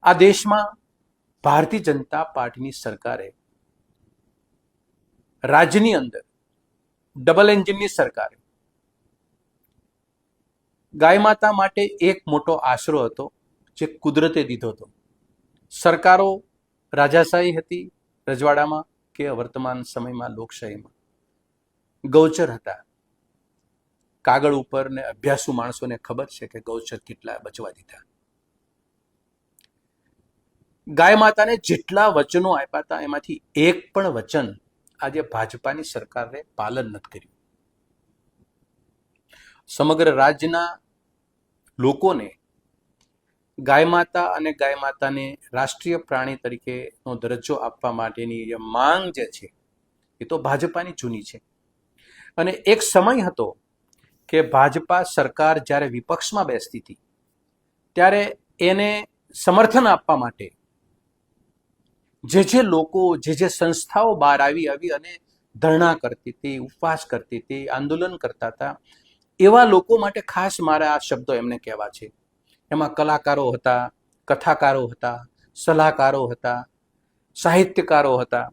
આ દેશમાં ભારતીય જનતા પાર્ટીની સરકારે રાજ્યની અંદર ડબલ એન્જિનની સરકારે ગાય માતા માટે એક મોટો આશરો હતો જે કુદરતે દીધો હતો. સરકારો રાજાશાહી હતી રજવાડામાં કે વર્તમાન સમયમાં લોકશાહીમાં ગૌચર હતા. કાગળ ઉપર ને અભ્યાસુ માણસોને ખબર છે કે ગૌચર કેટલા બચવા દીધા. ગાય માતાને જેટલા વચનો આપ્યા હતા એમાંથી એક પણ વચન આજે ભાજપાની સરકારે પાલન નથી કર્યું. સમગ્ર રાજ્યના લોકોને ગાય માતા અને ગાય માતાને રાષ્ટ્રીય પ્રાણી તરીકેનો દરજ્જો આપવા માટેની જે માંગ જે છે એ તો ભાજપાની જૂની છે. અને એક સમય હતો કે ભાજપા સરકાર જ્યારે વિપક્ષમાં બેસતી હતી ત્યારે એને સમર્થન આપવા માટે જે લોકો જે સંસ્થાઓ બહાર આવી અને ધરણા કરતી હતી, ઉપવાસ કરતી હતી, આંદોલન કરતા હતા, એવા લોકો માટે ખાસ મારા આ શબ્દો એમને કહેવા છે. એમાં કલાકારો હતા, કથાકારો હતા, સલાહકારો હતા, સાહિત્યકારો હતા,